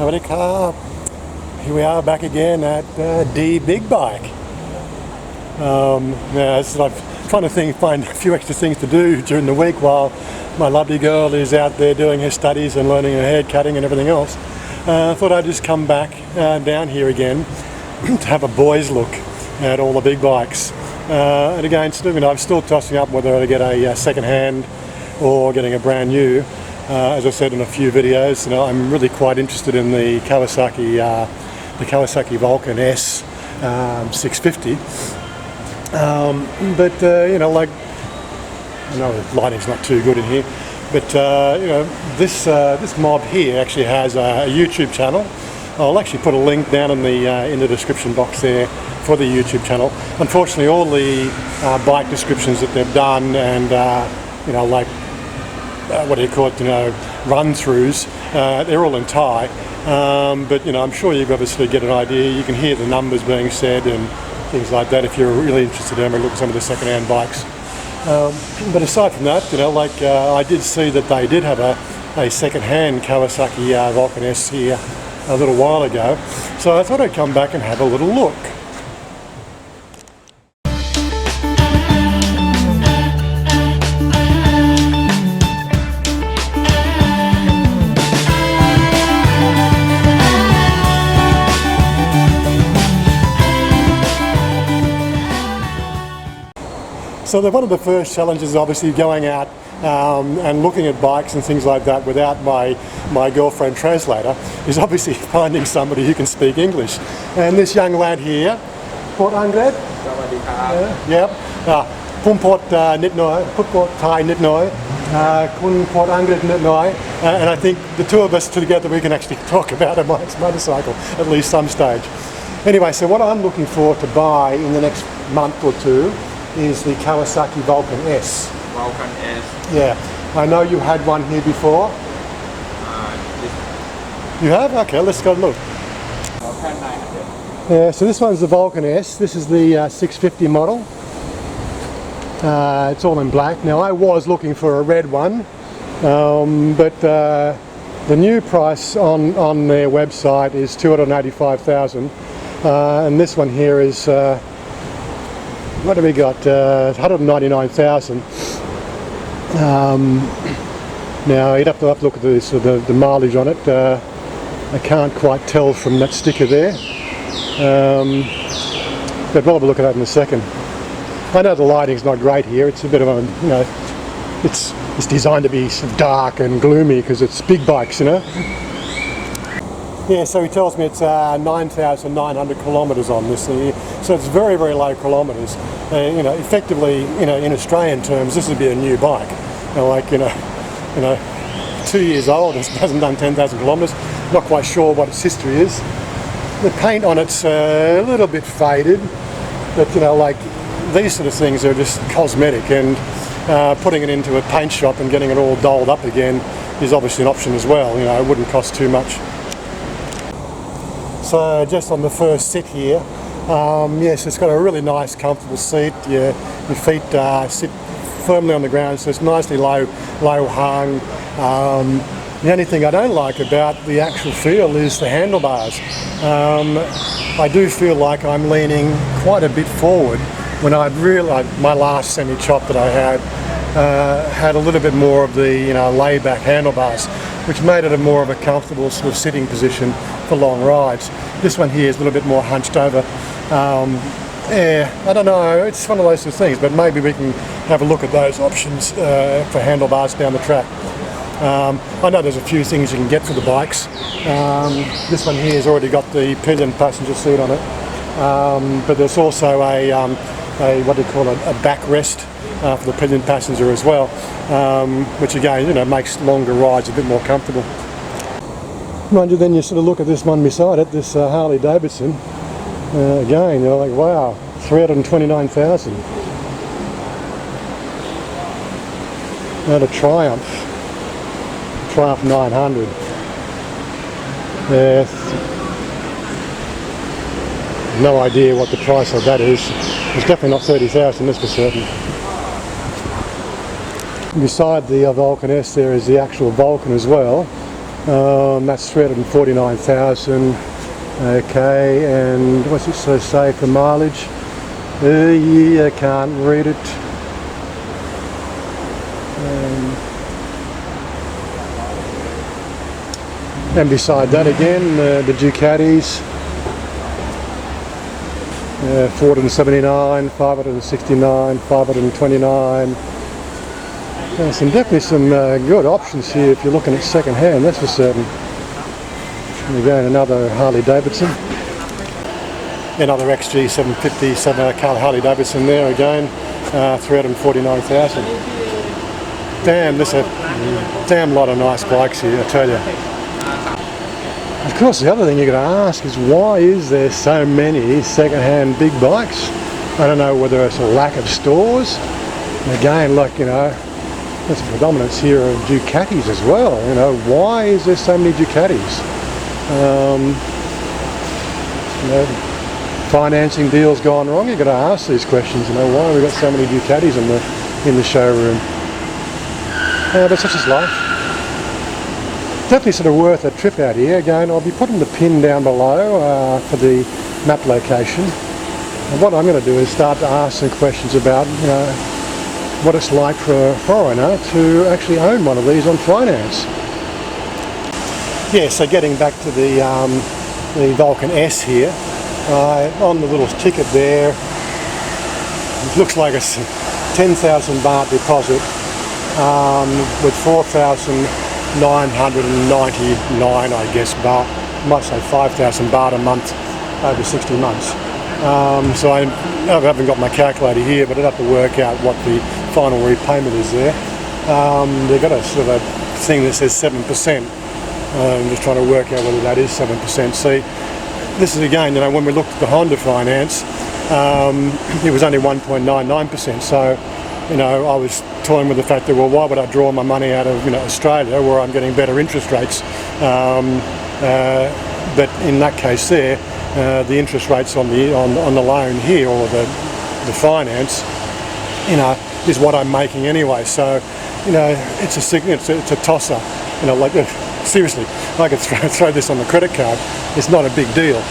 Sawadee Krap. Here we are back again at D Big Bike. I'm trying to find a few extra things to do during the week while my lovely girl is out there doing her studies and learning her hair cutting and everything else. I thought I'd just come back down here again to have a boys look at all the big bikes. And again, I'm still tossing up whether to get a second hand or getting a brand new. As I said in a few videos, I'm really quite interested in the Kawasaki Vulcan S 650. I know the lighting's not too good in here, but this mob here actually has a YouTube channel. I'll actually put a link down in the description box there for the YouTube channel. Unfortunately, all the bike descriptions that they've done and run-throughs, they're all in Thai. But I'm sure you obviously get an idea. You can hear the numbers being said and things like that if you're really interested in having a look at some of the second-hand bikes. But aside from that, I did see that they did have a second-hand Kawasaki Vulcan S here a little while ago, so I thought I'd come back and have a little look. So one of the first challenges is obviously going out and looking at bikes and things like that without my girlfriend translator is obviously finding somebody who can speak English. And this young lad here, Port Angret? Sawadee Krap. Yep. Pum Port Nit Noi, Put Thai Nit Noi, Kun Port Angret Nit Noi. And I think the two of us together we can actually talk about a motorcycle at least some stage. Anyway, so what I'm looking for to buy in the next month or two is the Kawasaki Vulcan S. Vulcan S. Yeah, I know you had one here before. You have? Okay, let's go look. Vulcan 900. Yeah, so this one's the Vulcan S. This is the 650 model. It's all in black. Now I was looking for a red one, but the new price on their website is $285,000, and this one here is what do we got? 199,000. Now you'd have to look at the mileage on it. I can't quite tell from that sticker there. But we'll have a look at that in a second. I know the lighting's not great here. It's a bit of a, it's designed to be sort of dark and gloomy because it's big bikes, Yeah, so he tells me it's 9,900 kilometres on this thing, so it's very, very low kilometres. Effectively, in Australian terms, this would be a new bike. 2 years old, it hasn't done 10,000 kilometres. Not quite sure what its history is. The paint on it's a little bit faded, but these sort of things are just cosmetic, and putting it into a paint shop and getting it all dolled up again is obviously an option as well. It wouldn't cost too much. So just on the first sit here, yes, it's got a really nice comfortable seat. Your feet sit firmly on the ground, so it's nicely low hung. The only thing I don't like about the actual feel is the handlebars. I do feel like I'm leaning quite a bit forward when I'd realised my last semi-chop that I had a little bit more of the laid-back handlebars, which made it more of a comfortable sort of sitting position for long rides. This one here is a little bit more hunched over. Yeah, I don't know, it's one of those sort of things, but maybe we can have a look at those options for handlebars down the track. I know there's a few things you can get for the bikes. This one here has already got the pillion passenger seat on it, but there's also a backrest for the pillion passenger as well, which again makes longer rides a bit more comfortable. Mind you, then you sort of look at this one beside it, this Harley Davidson. Again, you're like, wow, 329,000. And a Triumph 900. Yes. No idea what the price of that is. It's definitely not 30,000, that's for certain. Beside the Vulcan S there is the actual Vulcan as well. That's 349,000. Okay, and what's it say for mileage? Yeah, I can't read it. And beside that again, the Ducatis, 479, 569, 529. Definitely some good options here if you're looking at second hand, that's for certain. And again, another Harley Davidson. Another XG750 Harley Davidson there again, 349,000. Damn, there's a damn lot of nice bikes here, I tell you. Of course, the other thing you're going to ask is why is there so many second-hand big bikes? I don't know whether it's a lack of stores. And again, like, you know, there's a predominance here of Ducatis as well. You know, why is there so many Ducatis? You know, financing deals gone wrong. You've got to ask these questions. You know, why have we got so many Ducatis in the showroom? But such is life. Definitely sort of worth a trip out here. Again, I'll be putting the pin down below for the map location. And what I'm going to do is start to ask some questions about, you know, what it's like for a foreigner to actually own one of these on finance. Yeah, so getting back to the Vulcan S here, on the little ticket there, it looks like it's 10,000 baht deposit with 4,999, I guess, baht. I might say 5,000 baht a month over 60 months. So I haven't got my calculator here, but I'd have to work out what the final repayment is there. They've got a sort of a thing that says 7%. I'm just trying to work out whether that is 7%. See, this is again, you know, when we looked at the Honda finance, it was only 1.99%. So, you know, I was toying with the fact that, well, why would I draw my money out of, you know, Australia where I'm getting better interest rates? But in that case there, the interest rates on the loan here, or the finance, you know, is what I'm making anyway. So, you know, it's a tosser. You know, like seriously, I could throw this on the credit card. It's not a big deal.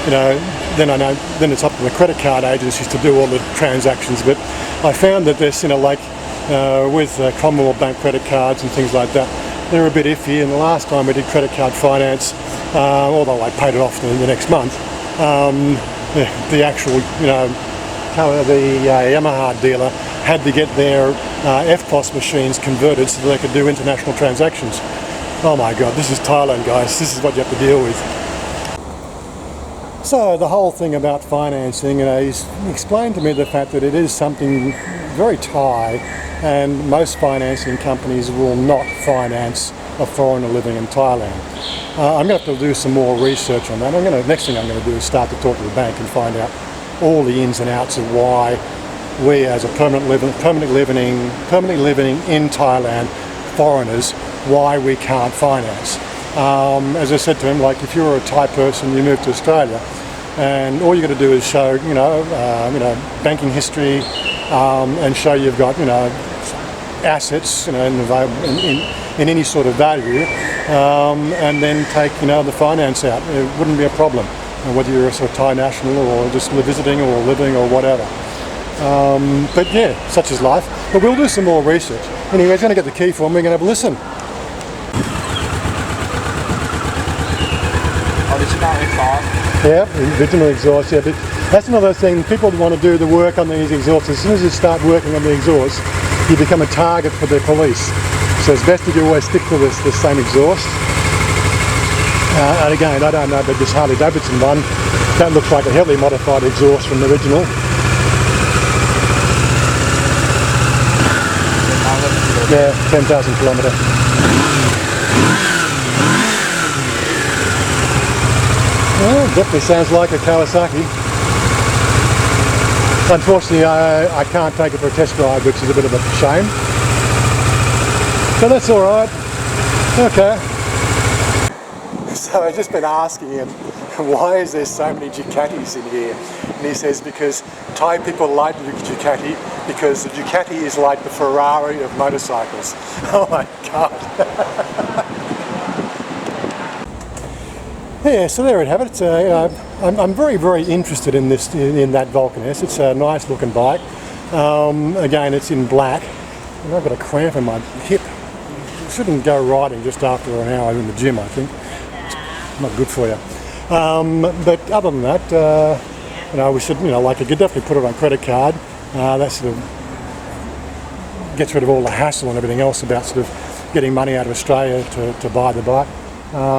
You know, then it's up to the credit card agencies to do all the transactions. But I found that there's, you know, like with Commonwealth Bank credit cards and things like that, they're a bit iffy. And the last time we did credit card finance, although I paid it off the next month, the actual, you know, the Yamaha dealer had to get their EFTPOS machines converted so that they could do international transactions. Oh my God, this is Thailand, guys. This is what you have to deal with. So the whole thing about financing, you know, he's explained to me the fact that it is something very Thai, and most financing companies will not finance a foreigner living in Thailand. I'm going to have to do some more research on that. Next thing I'm going to do is start to talk to the bank and find out all the ins and outs of why we, as a permanently living in Thailand, foreigners, why we can't finance. As I said to him, like, if you're a Thai person, you move to Australia, and all you got to do is show, you know, banking history, and show you've got, you know, assets, you know, in any sort of value, and then take, you know, the finance out. It wouldn't be a problem, whether you're a sort of Thai national or just visiting or living or whatever. But yeah, such is life. But we'll do some more research. Anyway, he's going to get the key for me. We're going to have a listen. Original exhaust. Yeah, original exhaust. Yeah, but that's another thing. People want to do the work on these exhausts. As soon as you start working on the exhaust, you become a target for the police. So it's best that you always stick to the same exhaust. And again, I don't know, but this Harley Davidson one, that looks like a heavily modified exhaust from the original. Yeah, 10,000 kilometre. Well, definitely sounds like a Kawasaki. Unfortunately, I can't take it for a test drive, which is a bit of a shame. So that's all right. Okay. So I've just been asking him why is there so many Ducatis in here? And he says, because Thai people like the Ducati because the Ducati is like the Ferrari of motorcycles. Oh my God. Yeah, so there we have it. It's, I'm very, very interested in this, in that Vulcan S. It's a nice looking bike. Again, it's in black. And I've got a cramp in my hip. Shouldn't go riding just after an hour in the gym, I think. It's not good for you. But other than that, we should, like, you could definitely put it on credit card. That sort of gets rid of all the hassle and everything else about sort of getting money out of Australia to buy the bike.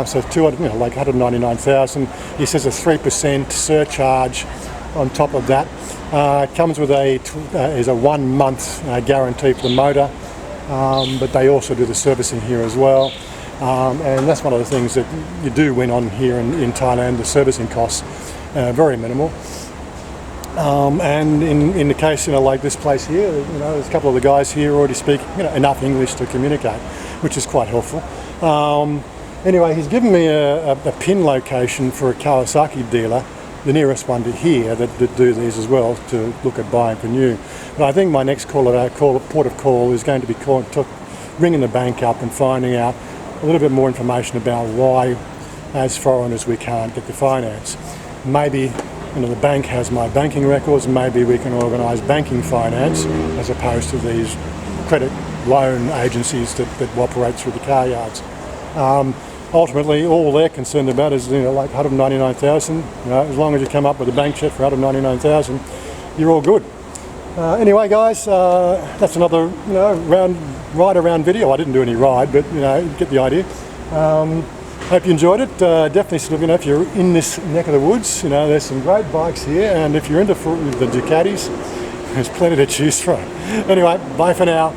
So 200, like 199,000. He says a 3% surcharge on top of that. Comes with is a 1 month guarantee for the motor, but they also do the servicing here as well. And that's one of the things that you do win on here in Thailand. The servicing costs very minimal. And in the case, like this place here, there's a couple of the guys here already speak enough English to communicate, which is quite helpful. Anyway, he's given me a pin location for a Kawasaki dealer, the nearest one to here that do these as well, to look at buying for new. But I think my next port of call is going to be ringing the bank up and finding out a little bit more information about why, as foreigners, we can't get the finance. Maybe the bank has my banking records, maybe we can organise banking finance as opposed to these credit loan agencies that operate through the car yards. Ultimately, all they're concerned about is like 199,000. As long as you come up with a bank check for 199,000, you're all good. Anyway, guys, that's another ride around video. I didn't do any ride, but get the idea. Hope you enjoyed it. Definitely sort of, if you're in this neck of the woods, there's some great bikes here, and if you're into the Ducatis, there's plenty to choose from. Anyway, bye for now.